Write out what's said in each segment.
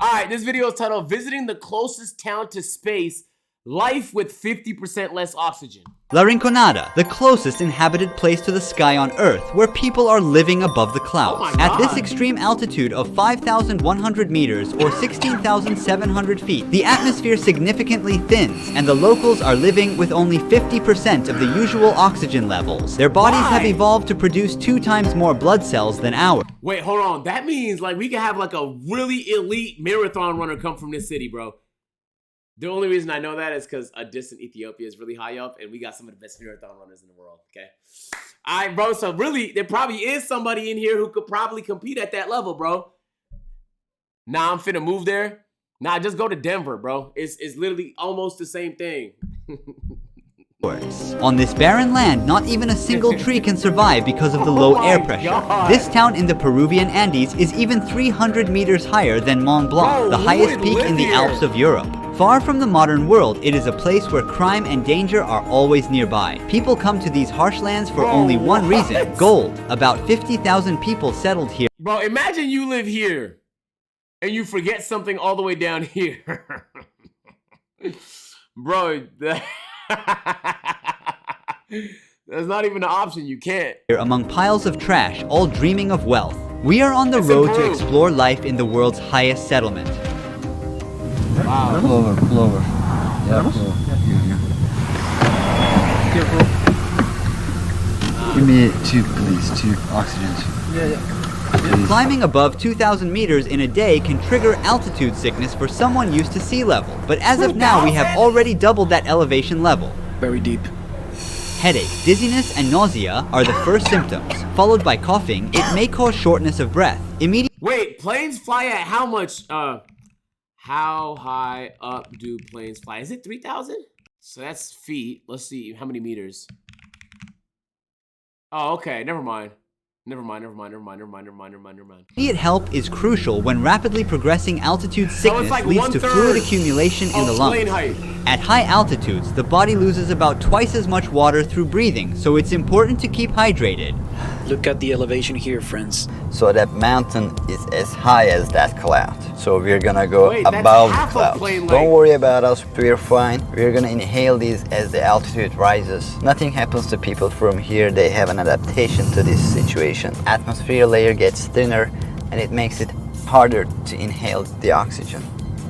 All right, this video is titled Visiting the Closest Town to Space, Life with 50% Less Oxygen. La Rinconada, the closest inhabited place to the sky on Earth, where people are living above the clouds. At this extreme altitude of 5,100 meters or 16,700 feet, the atmosphere significantly thins, and the locals are living with only 50% of the usual oxygen levels. Their bodies have evolved to produce 2 times more blood cells than ours. Wait, hold on. That means like we could have like a really elite marathon runner come from this city, bro. The only reason I know that is because a distant Ethiopia is really high up, and we got some of the best marathon runners in the world, okay? All right, bro, so really, there probably is somebody in here who could probably compete at that level, bro. Nah, I'm finna move there. Nah, just go to Denver, bro. It's literally almost the same thing. On this barren land, not even a single tree can survive because of the low air pressure. God. This town in the Peruvian Andes is even 300 meters higher than Mont Blanc, the highest peak in the Alps of Europe. Far from the modern world, it is a place where crime and danger are always nearby. People come to these harsh lands for only one reason: gold. About 50,000 people settled here. Bro, imagine you live here and you forget something all the way down here. Bro, that's not even an option. You can't. Among piles of trash, all dreaming of wealth. We are on the road to explore life in the world's highest settlement. Wow. Pull over. Yeah, pull over. Careful. Give me 2, please. 2 oxygen. Yeah. Climbing above 2,000 meters in a day can trigger altitude sickness for someone used to sea level. But as of now, we have already doubled that elevation level. Very deep. Headache, dizziness, and nausea are the first symptoms. Followed by coughing, it may cause shortness of breath. Wait, planes fly at how much? How high up do planes fly? Is it 3,000? So that's feet. Let's see, how many meters? Oh, okay, never mind. Never mind. Immediate help is crucial when rapidly progressing altitude sickness leads to fluid accumulation in the lungs. At high altitudes, the body loses about twice as much water through breathing, so it's important to keep hydrated. Look at the elevation here, friends. So that mountain is as high as that cloud. So we're gonna go above the clouds. Don't worry about us, we're fine. We're gonna inhale these as the altitude rises. Nothing happens to people from here. They have an adaptation to this situation. Atmosphere layer gets thinner and it makes it harder to inhale the oxygen.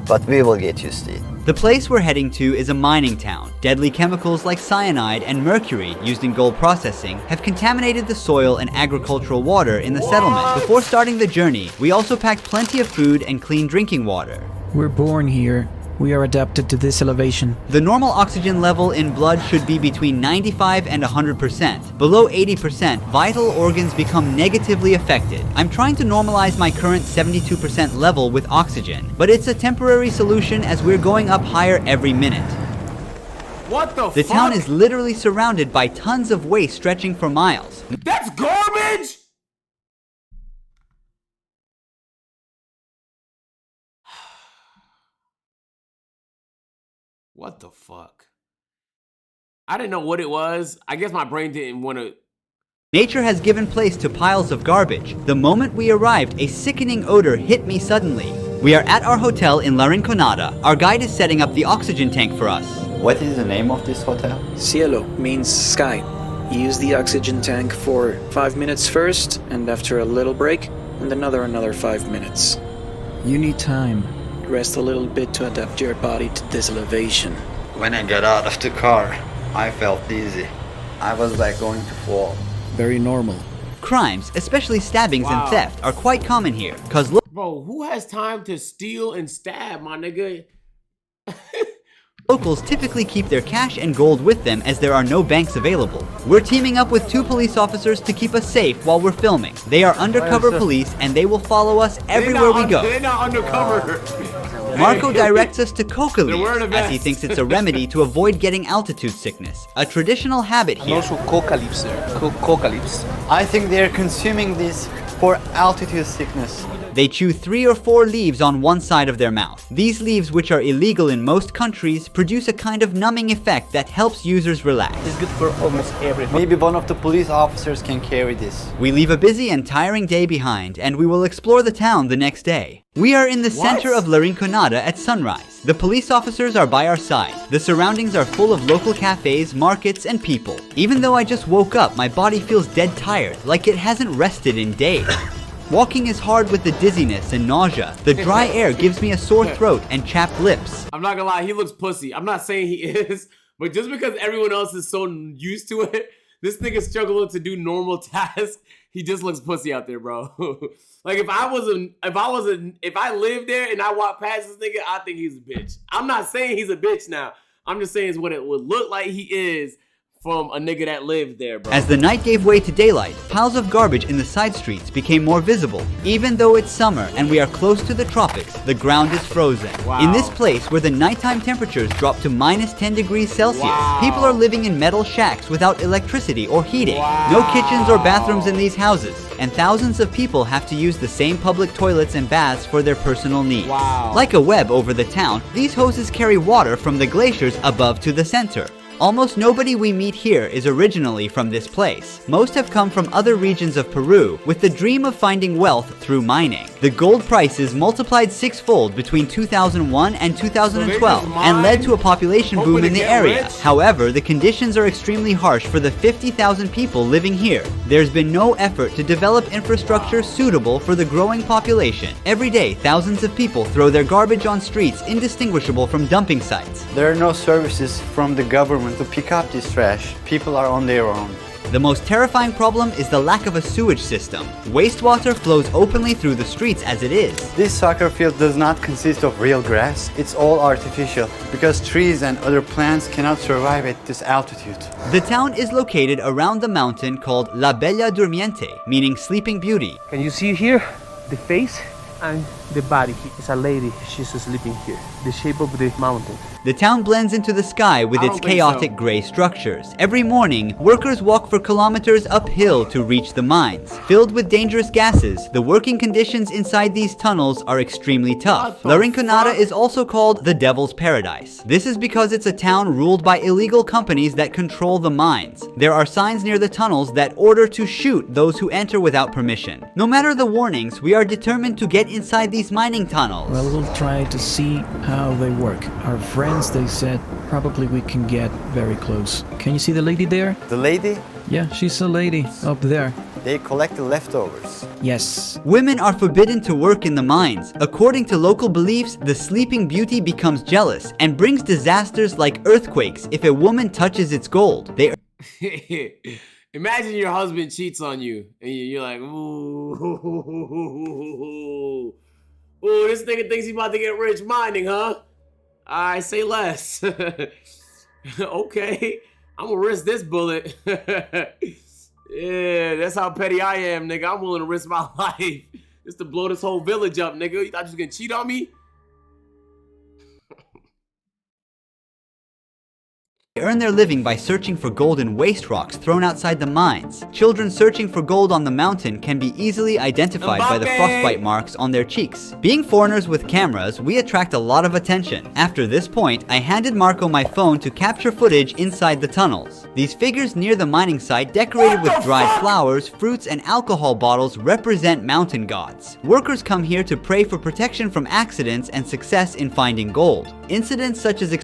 But we will get used to it. The place we're heading to is a mining town. Deadly chemicals like cyanide and mercury used in gold processing have contaminated the soil and agricultural water in the settlement. Before starting the journey, we also packed plenty of food and clean drinking water. We're born here. We are adapted to this elevation. The normal oxygen level in blood should be between 95 and 100%. Below 80%, vital organs become negatively affected. I'm trying to normalize my current 72% level with oxygen, but it's a temporary solution as we're going up higher every minute. What the fuck? The town is literally surrounded by tons of waste stretching for miles. That's garbage! What the fuck? I didn't know what it was. I guess my brain didn't want to. Nature has given place to piles of garbage. The moment we arrived, a sickening odor hit me suddenly. We are at our hotel in La Rinconada. Our guide is setting up the oxygen tank for us. What is the name of this hotel? Cielo means sky. You use the oxygen tank for 5 minutes first, and after a little break, and another 5 minutes. You need time. Rest a little bit to adapt your body to this elevation. When I got out of the car, I felt dizzy. I was like going to fall. Very normal. Crimes, especially stabbings and theft, are quite common here. Cause Bro, who has time to steal and stab, my nigga? locals typically keep their cash and gold with them as there are no banks available. We're teaming up with 2 police officers to keep us safe while we're filming. They are undercover police and they will follow us everywhere we go. They're not undercover. Marco directs us to coca leaves, as he thinks it's a remedy to avoid getting altitude sickness, a traditional habit here. Also coca leaves there. Coca leaves. I think they're consuming this for altitude sickness. They chew 3 or 4 leaves on one side of their mouth. These leaves, which are illegal in most countries, produce a kind of numbing effect that helps users relax. It's good for almost everything. Maybe one of the police officers can carry this. We leave a busy and tiring day behind, and we will explore the town the next day. We are in the center of La Rinconada at sunrise. The police officers are by our side. The surroundings are full of local cafes, markets, and people. Even though I just woke up, my body feels dead tired, like it hasn't rested in days. Walking is hard with the dizziness and nausea. The dry air gives me a sore throat and chapped lips. I'm not gonna lie, he looks pussy. I'm not saying he is, but just because everyone else is so used to it, this nigga struggling to do normal tasks, he just looks pussy out there, bro. Like if I lived there and I walked past this nigga, I think he's a bitch. I'm not saying he's a bitch now. I'm just saying it's what it would look like he is from a nigga that lived there, bro. As the night gave way to daylight, piles of garbage in the side streets became more visible. Even though it's summer and we are close to the tropics, the ground is frozen. Wow. In this place where the nighttime temperatures drop to minus 10 degrees Celsius, people are living in metal shacks without electricity or heating. No kitchens or bathrooms in these houses, and thousands of people have to use the same public toilets and baths for their personal needs. Like a web over the town, these hoses carry water from the glaciers above to the center. Almost nobody we meet here is originally from this place. Most have come from other regions of Peru with the dream of finding wealth through mining. The gold prices multiplied sixfold between 2001 and 2012 and led to a population boom in the area. However, the conditions are extremely harsh for the 50,000 people living here. There's been no effort to develop infrastructure suitable for the growing population. Every day, thousands of people throw their garbage on streets indistinguishable from dumping sites. There are no services from the government to pick up this trash. People are on their own. The most terrifying problem is the lack of a sewage system. Wastewater flows openly through the streets as it is. This soccer field does not consist of real grass. It's all artificial because trees and other plants cannot survive at this altitude. The town is located around the mountain called La Bella Durmiente, meaning Sleeping Beauty. Can you see here the face and the body? It's a lady, she's sleeping here. The shape of the mountain. The town blends into the sky with its chaotic gray structures. Every morning, workers walk for kilometers uphill to reach the mines. Filled with dangerous gases, the working conditions inside these tunnels are extremely tough. La Rinconada is also called the Devil's Paradise. This is because it's a town ruled by illegal companies that control the mines. There are signs near the tunnels that order to shoot those who enter without permission. No matter the warnings, we are determined to get inside these mining tunnels. Well, we'll try to see how they work. Our friends, they said, probably we can get very close. Can you see the lady there? The lady? Yeah, she's a lady up there. They collect the leftovers. Yes. Women are forbidden to work in the mines. According to local beliefs, the Sleeping Beauty becomes jealous and brings disasters like earthquakes if a woman touches its gold. Imagine your husband cheats on you and you're like, ooh, ooh, this nigga thinks he about to get rich mining, huh? I say less. Okay, I'm gonna risk this bullet. Yeah, that's how petty I am, nigga. I'm willing to risk my life just to blow this whole village up, nigga. You thought you was gonna cheat on me? They earn their living by searching for gold in waste rocks thrown outside the mines. Children searching for gold on the mountain can be easily identified by the frostbite marks on their cheeks. Being foreigners with cameras, we attract a lot of attention. After this point, I handed Marco my phone to capture footage inside the tunnels. These figures near the mining site, decorated with dried flowers, fruits, and alcohol bottles, represent mountain gods. Workers come here to pray for protection from accidents and success in finding gold. Incidents such as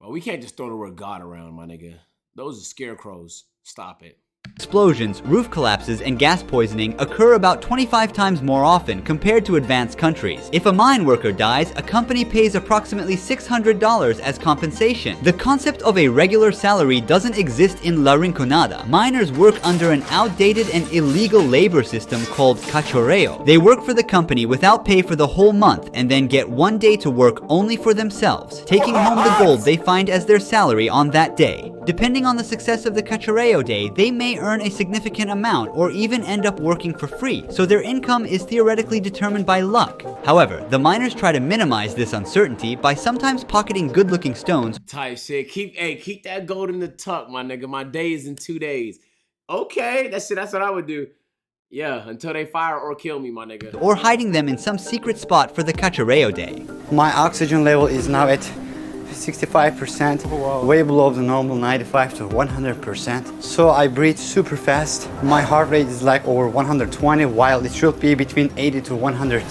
Well, we can't just throw the word God around, my nigga. Those are scarecrows. Stop it. explosions, roof collapses, and gas poisoning occur about 25 times more often compared to advanced countries. If a mine worker dies, a company pays approximately $600 as compensation. The concept of a regular salary doesn't exist in La Rinconada. Miners work under an outdated and illegal labor system called cachorreo. They work for the company without pay for the whole month and then get one day to work only for themselves, taking home the gold they find as their salary on that day. Depending on the success of the cachorreo day, they may earn a significant amount or even end up working for free, so their income is theoretically determined by luck. However, the miners try to minimize this uncertainty by sometimes pocketing good-looking stones. Type shit. Keep that gold in the tuck, my nigga. My day is in 2 days. Okay, that's what I would do. Yeah, until they fire or kill me, my nigga. Or hiding them in some secret spot for the cachorreo day. My oxygen level is now at 65%, way below the normal 95 to 100%. So I breathe super fast. My heart rate is like over 120, while it should be between 80 to 100.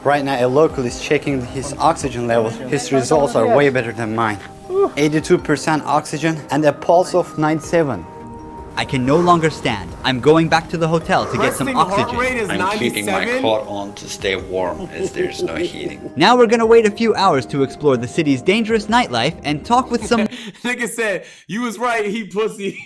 Right now, a local is checking his oxygen level. His results are way better than mine. 82% oxygen and a pulse of 97. I can no longer stand. I'm going back to the hotel to get some oxygen. I'm keeping my coat on to stay warm as there's no heating. Now we're gonna wait a few hours to explore the city's dangerous nightlife and talk with some... Nigga said, you was right, he pussy.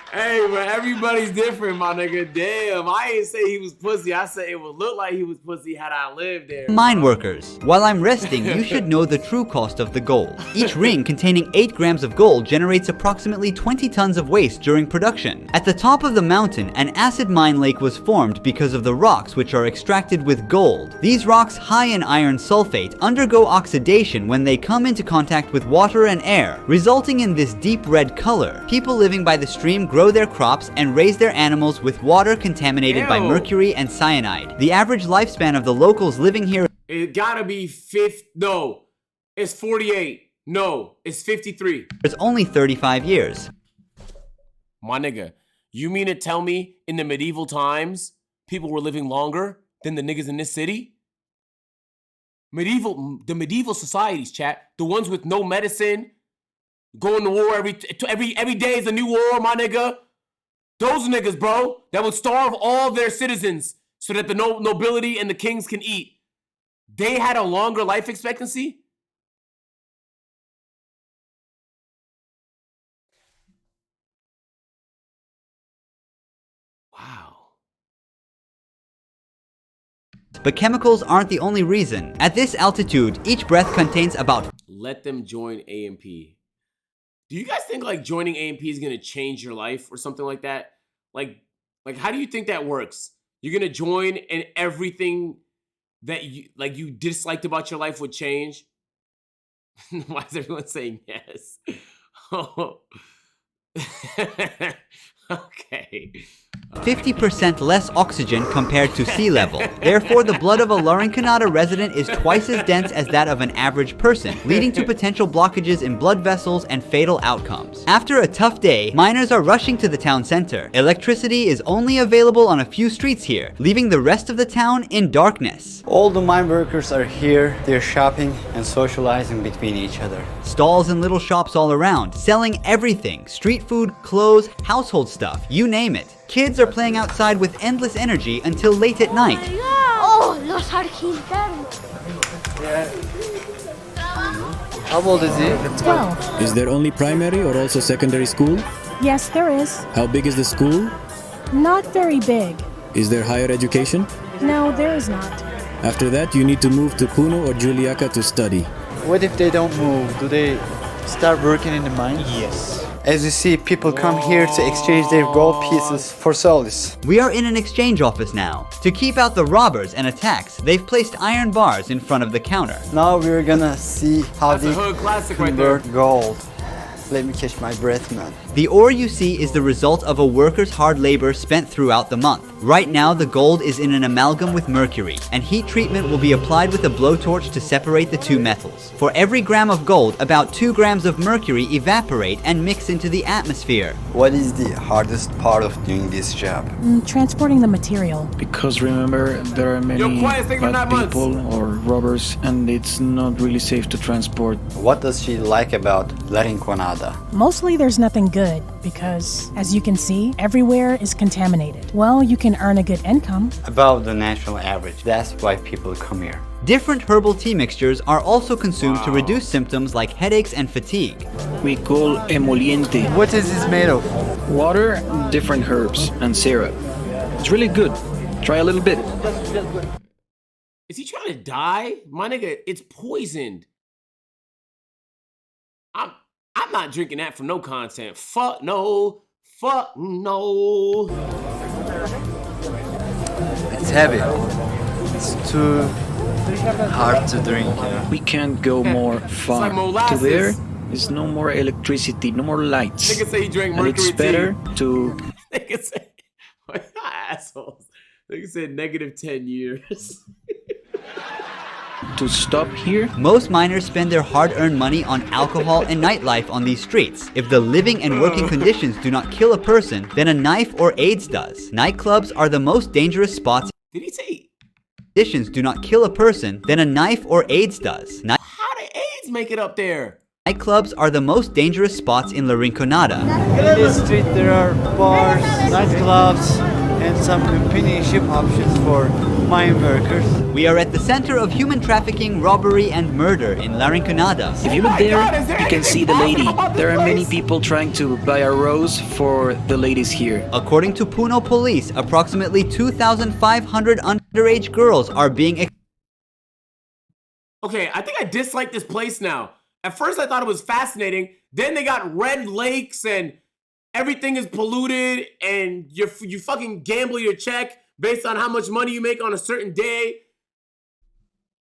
Hey, but everybody's different, my nigga. Damn, I ain't say he was pussy. I said it would look like he was pussy had I lived there. Mine workers. While I'm resting, you should know the true cost of the gold. Each ring containing 8 grams of gold generates approximately 20 tons of waste during production. At the top of the mountain, an acid mine lake was formed because of the rocks which are extracted with gold. These rocks, high in iron sulfate, undergo oxidation when they come into contact with water and air, resulting in this deep red color. People living by the stream grow their crops and raise their animals with water contaminated by mercury and cyanide. The average lifespan of the locals living here... It gotta be no, it's 48. No, it's 53. ...is only 35 years. My nigga, you mean to tell me in the medieval times, people were living longer than the niggas in this city? The medieval societies, chat, the ones with no medicine, going to war every day is a new war, my nigga. Those niggas, bro, that would starve all their citizens so that the nobility and the kings can eat. They had a longer life expectancy? Wow. But chemicals aren't the only reason. At this altitude, each breath contains about... Let them join AMP. Do you guys think like joining AMP is gonna change your life or something like that? Like how do you think that works? You're gonna join and everything that you disliked about your life would change? Why is everyone saying yes? Oh. Okay. 50% less oxygen compared to sea level. Therefore, the blood of a Larinconada resident is twice as dense as that of an average person, leading to potential blockages in blood vessels and fatal outcomes. After a tough day, miners are rushing to the town center. Electricity is only available on a few streets here, leaving the rest of the town in darkness. All the mine workers are here. They're shopping and socializing between each other. Stalls and little shops all around, selling everything. Street food, clothes, household stuff, you name it. Kids are playing outside with endless energy until late at night. Oh, los argentinos. How old is he? 12. Is there only primary or also secondary school? Yes, there is. How big is the school? Not very big. Is there higher education? No, there is not. After that, you need to move to Puno or Juliaca to study. What if they don't move? Do they start working in the mine? Yes. As you see, people come here to exchange their gold pieces for solis. We are in an exchange office now. To keep out the robbers and attacks, they've placed iron bars in front of the counter. Now we're gonna see how they convert right gold. Let me catch my breath, man. The ore you see is the result of a worker's hard labor spent throughout the month. Right now, the gold is in an amalgam with mercury, and heat treatment will be applied with a blowtorch to separate the two metals. For every gram of gold, about 2 grams of mercury evaporate and mix into the atmosphere. What is the hardest part of doing this job? Transporting the material. Because remember, there are many bad people or robbers, and it's not really safe to transport. What does she like about Larinconada? Mostly there's nothing good, because, as you can see, everywhere is contaminated. Well, you can earn a good income. Above the national average. That's why people come here. Different herbal tea mixtures are also consumed to reduce symptoms like headaches and fatigue. We call emoliente. What is this made of? Water, different herbs, and syrup. It's really good. Try a little bit. Is he trying to die? My nigga, it's poisoned. I'm not drinking that for no content. Fuck no. Fuck no. It's heavy. It's too hard to drink. We can't go more far. Like to there is no more electricity, no more lights. Nigga say he drank and mercury it's better tea. to... Nigga say, assholes. Nigga said negative 10 years. To stop here. Most miners spend their hard-earned money on alcohol and nightlife on these streets. If the living and working conditions do not kill a person, then a knife or AIDS does. Nightclubs are the most dangerous spots. Did he say? Conditions do not kill a person, then a knife or AIDS does. How did AIDS make it up there? Nightclubs are the most dangerous spots in La Rinconada. In this street there are bars, nightclubs, and some companionship options for mine workers. We are at the center of human trafficking, robbery, and murder in La Rinconada. If you look there, you can see the lady. There are many people trying to buy a rose for the ladies here. According to Puno police, approximately 2,500 underage girls are being... Okay, I think I dislike this place now. At first I thought it was fascinating. Then they got red lakes and everything is polluted and you fucking gamble your check based on how much money you make on a certain day.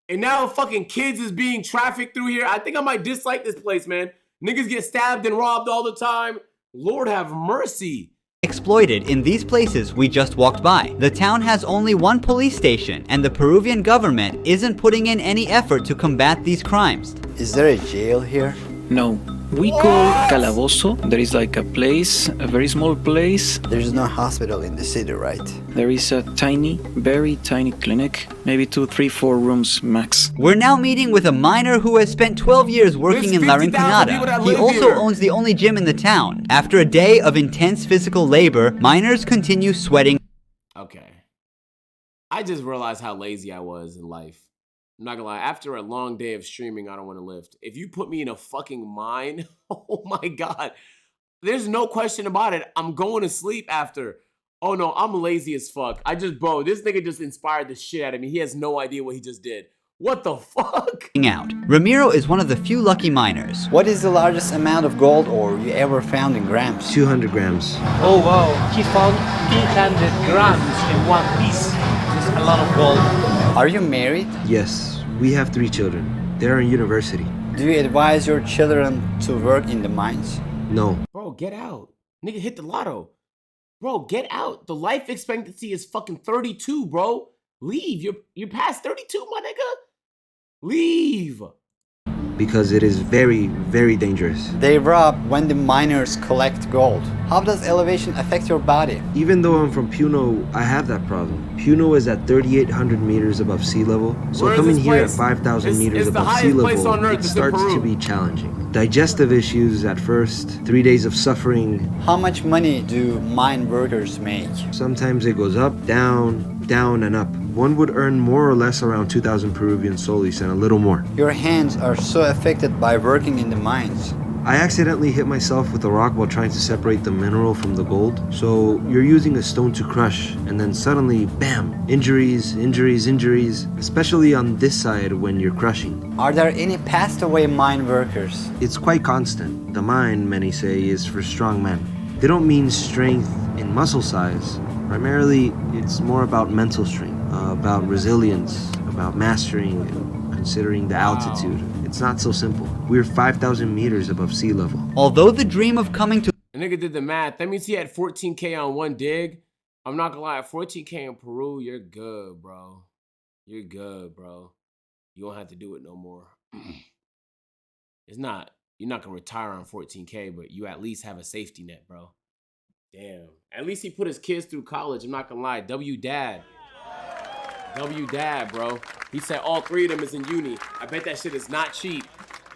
And now fucking kids is being trafficked through here. I think I might dislike this place, man. Niggas get stabbed and robbed all the time. Lord have mercy. Exploited in these places we just walked by. The town has only one police station, and the Peruvian government isn't putting in any effort to combat these crimes. Is there a jail here? No. We call Calabozo. There is like a place, a very small place. There's no hospital in the city, right? There is a tiny, very tiny clinic. Maybe 2, 3, 4 rooms max. We're now meeting with a miner who has spent 12 years working in La Rinconada. He also owns the only gym in the town. After a day of intense physical labor, miners continue sweating. Okay. I just realized how lazy I was in life. I'm not gonna lie, after a long day of streaming, I don't want to lift. If you put me in a fucking mine, oh my God, there's no question about it. I'm going to sleep after. Oh no, I'm lazy as fuck. Bro, this nigga just inspired the shit out of me. He has no idea what he just did. What the fuck? Out. Ramiro is one of the few lucky miners. What is the largest amount of gold ore you ever found in grams? 200 grams. Oh wow, he found 200 grams in one piece. It's a lot of gold. Are you married? Yes, we have 3 children. They're in university. Do you advise your children to work in the mines? No. Bro, get out. Nigga hit the lotto. Bro, get out. The life expectancy is fucking 32, bro. Leave. You're past 32, my nigga. Leave. Because it is very, very dangerous. They rob when the miners collect gold. How does elevation affect your body? Even though I'm from Puno, I have that problem. Puno is at 3,800 meters above sea level. So coming here at 5,000 meters above sea level, it starts to be challenging. Digestive issues at first, 3 days of suffering. How much money do mine workers make? Sometimes it goes up, down, down and up. One would earn more or less around 2,000 Peruvian soles and a little more. Your hands are so affected by working in the mines. I accidentally hit myself with a rock while trying to separate the mineral from the gold. So you're using a stone to crush, and then suddenly, bam, injuries, injuries, injuries, especially on this side when you're crushing. Are there any passed away mine workers? It's quite constant. The mine, many say, is for strong men. They don't mean strength in muscle size. Primarily, it's more about mental strength, about resilience, about mastering and considering the altitude. It's not so simple. We're 5,000 meters above sea level. Although the dream of coming to... A nigga did the math. That means he had 14K on one dig. I'm not gonna lie, 14K in Peru, you're good, bro. You're good, bro. You don't have to do it no more. You're not gonna retire on 14K, but you at least have a safety net, bro. Damn. At least he put his kids through college. I'm not gonna lie. W dad, bro. He said all 3 of them is in uni. I bet that shit is not cheap.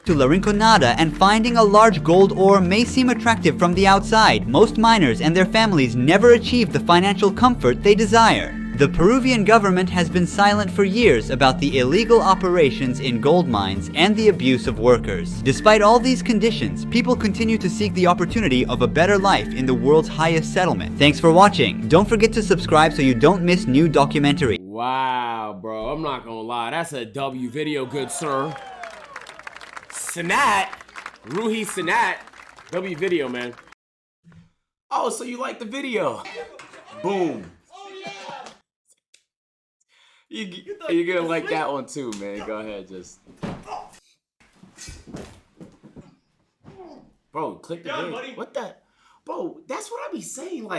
To La Rinconada, and finding a large gold ore may seem attractive from the outside. Most miners and their families never achieve the financial comfort they desire. The Peruvian government has been silent for years about the illegal operations in gold mines and the abuse of workers. Despite all these conditions, people continue to seek the opportunity of a better life in the world's highest settlement. Thanks for watching. Don't forget to subscribe so you don't miss new documentaries. Wow, bro. I'm not gonna lie. That's a W video, good sir. Sanat. Ruhi Sanat. W video, man. Oh, so you like the video. Boom. You're gonna like that one too, man. Go ahead, just. Bro, click the video. What the? Bro, that's what I be saying. Like.